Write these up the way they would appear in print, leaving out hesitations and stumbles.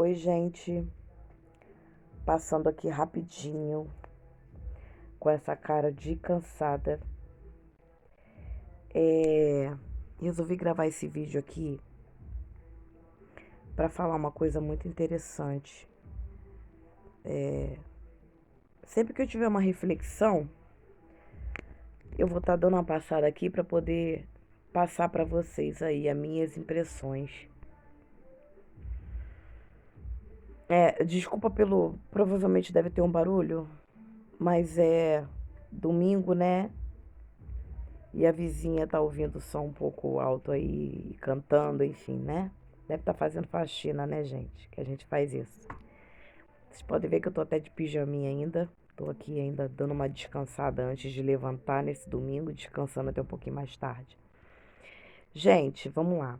Oi, gente, passando aqui rapidinho com essa cara de cansada. Resolvi gravar esse vídeo aqui para falar uma coisa muito interessante. Sempre que eu tiver uma reflexão, eu vou estar dando uma passada aqui para poder passar para vocês aí as minhas impressões. Desculpa pelo, provavelmente deve ter um barulho, mas é domingo, né? E a vizinha tá ouvindo o som um pouco alto aí, cantando, enfim, né? Deve estar fazendo faxina, né, gente? Que a gente faz isso. Vocês podem ver que eu tô até de pijaminha ainda. Tô aqui ainda dando uma descansada antes de levantar nesse domingo, descansando até um pouquinho mais tarde. Gente, vamos lá.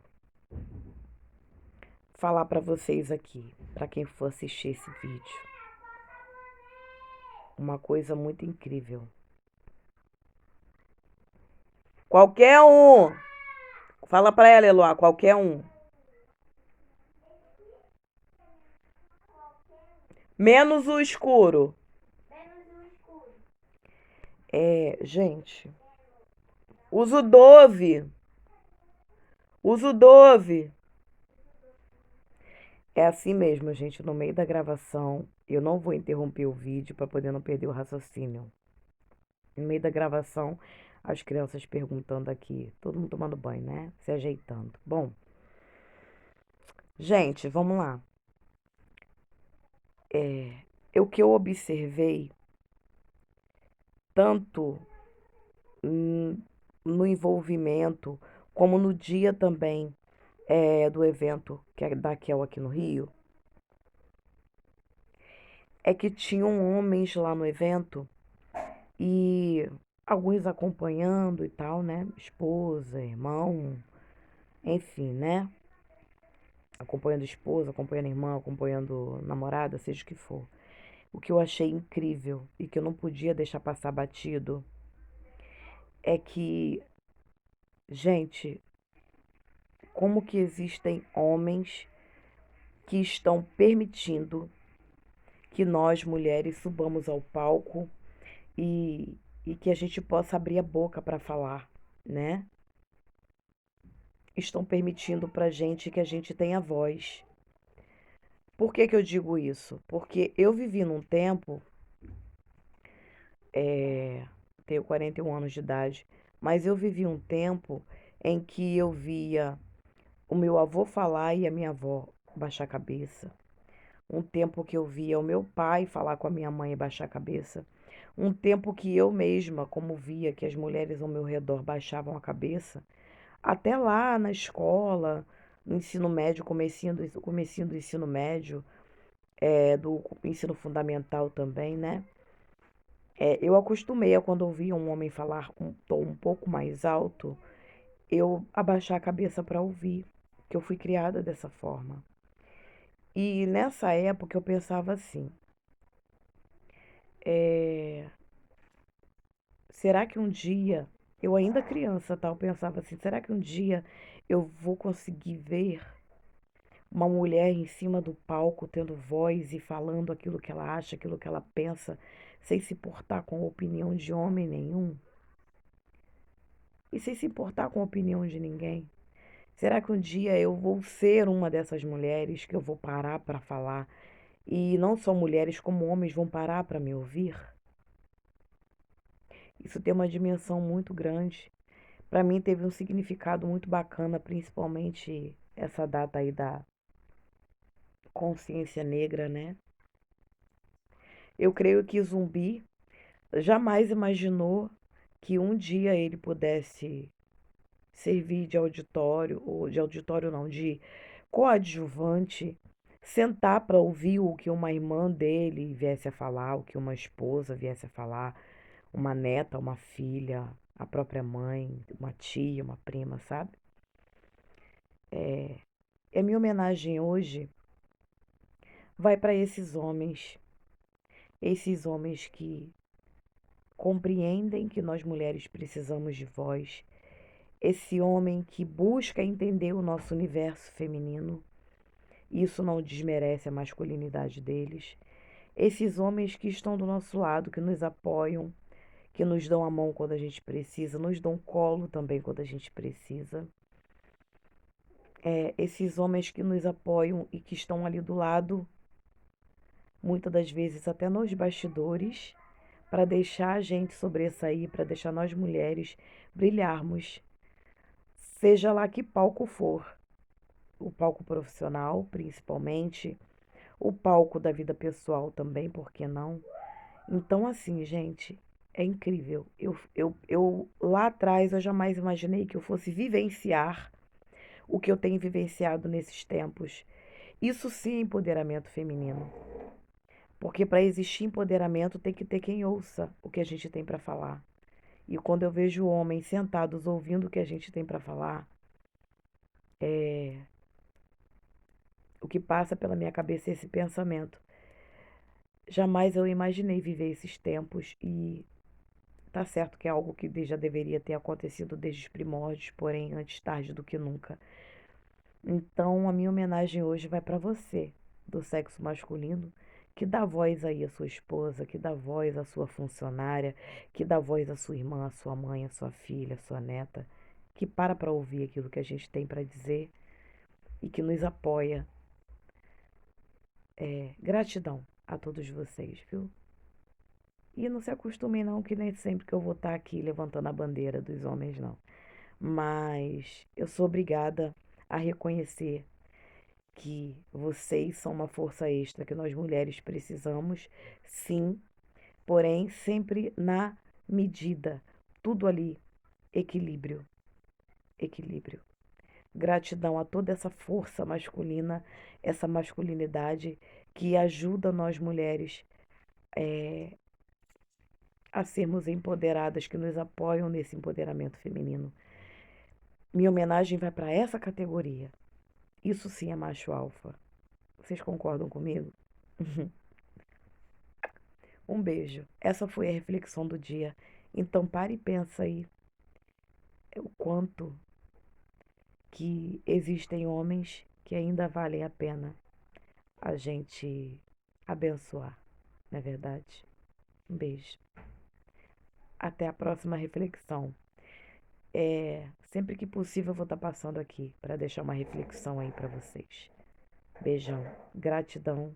Falar pra vocês aqui, pra quem for assistir esse vídeo. Uma coisa muito incrível. Qualquer um! Fala pra ela, Eloá, qualquer um. Menos o escuro. Gente, uso Dove. Uso Dove. É assim mesmo, gente. No meio da gravação, eu não vou interromper o vídeo para poder não perder o raciocínio. No meio da gravação, as crianças perguntando aqui, todo mundo tomando banho, né? Se ajeitando. Bom, gente, vamos lá. O que eu observei, tanto no envolvimento, como no dia também do evento que é da Kel aqui no Rio, é que tinham homens lá no evento e alguns acompanhando e tal, né? Esposa, irmão, enfim, né? Acompanhando esposa, acompanhando irmã, acompanhando namorada, seja o que for. O que eu achei incrível e que eu não podia deixar passar batido é que, gente, como que existem homens que estão permitindo que nós, mulheres, subamos ao palco e, e que a gente possa abrir a boca para falar, né? Estão permitindo pra gente que a gente tenha voz. Por que que eu digo isso? Porque eu vivi num tempo, tenho 41 anos de idade, mas eu vivi um tempo em que eu via o meu avô falar e a minha avó baixar a cabeça. Um tempo que eu via o meu pai falar com a minha mãe e baixar a cabeça. Um tempo que eu mesma, como via que as mulheres ao meu redor baixavam a cabeça. Até lá na escola, no ensino médio, comecinho do ensino médio, do ensino fundamental também, né? Eu acostumei a quando ouvia um homem falar com um tom um pouco mais alto, eu abaixar a cabeça para ouvir, que eu fui criada dessa forma. E nessa época eu pensava assim, é, será que um dia, eu ainda criança, tá? Eu pensava assim, será que um dia eu vou conseguir ver uma mulher em cima do palco tendo voz e falando aquilo que ela acha, aquilo que ela pensa, sem se importar com a opinião de homem nenhum e sem se importar com a opinião de ninguém? Será que um dia eu vou ser uma dessas mulheres que eu vou parar para falar e não só mulheres como homens vão parar para me ouvir? Isso tem uma dimensão muito grande. Para mim teve um significado muito bacana, principalmente essa data aí da consciência negra, né? Eu creio que Zumbi jamais imaginou que um dia ele pudesse servir de auditório, ou de auditório não, de coadjuvante, sentar para ouvir o que uma irmã dele viesse a falar, o que uma esposa viesse a falar, uma neta, uma filha, a própria mãe, uma tia, uma prima, sabe? É minha homenagem hoje vai para esses homens que compreendem que nós mulheres precisamos de voz, esse homem que busca entender o nosso universo feminino Isso não desmerece a masculinidade deles. Esses homens que estão do nosso lado, que nos apoiam, que nos dão a mão quando a gente precisa, nos dão colo também quando a gente precisa. Esses homens que nos apoiam e que estão ali do lado, muitas das vezes até nos bastidores, para deixar a gente sobressair, para deixar nós mulheres brilharmos, seja lá que palco for, o palco profissional, principalmente, o palco da vida pessoal também, por que não? Então, assim, gente, é incrível. Eu lá atrás eu jamais imaginei que eu fosse vivenciar o que eu tenho vivenciado nesses tempos. Isso sim é empoderamento feminino. Porque para existir empoderamento tem que ter quem ouça o que a gente tem para falar. E quando eu vejo homens sentados ouvindo o que a gente tem para falar, o que passa pela minha cabeça é esse pensamento. Jamais eu imaginei viver esses tempos e tá certo que é algo que já deveria ter acontecido desde os primórdios, porém antes tarde do que nunca. Então a minha homenagem hoje vai para você, do sexo masculino, que dá voz aí à sua esposa, que dá voz à sua funcionária, que dá voz à sua irmã, à sua mãe, à sua filha, à sua neta, que para ouvir aquilo que a gente tem para dizer e que nos apoia. Gratidão a todos vocês, viu? E não se acostumem não, que nem sempre que eu vou estar aqui levantando a bandeira dos homens, não. Mas eu sou obrigada a reconhecer que vocês são uma força extra que nós mulheres precisamos, sim, porém sempre na medida. Tudo ali, equilíbrio, equilíbrio. Gratidão a toda essa força masculina, essa masculinidade que ajuda nós mulheres a sermos empoderadas, que nos apoiam nesse empoderamento feminino. Minha homenagem vai para essa categoria. Isso sim é macho alfa. Vocês concordam comigo? Um beijo. Essa foi a reflexão do dia. Então pare e pensa aí o quanto que existem homens que ainda valem a pena a gente abençoar, não é verdade? Um beijo. Até a próxima reflexão. Sempre que possível eu vou estar passando aqui para deixar uma reflexão aí para vocês. Beijão. Gratidão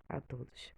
a todos.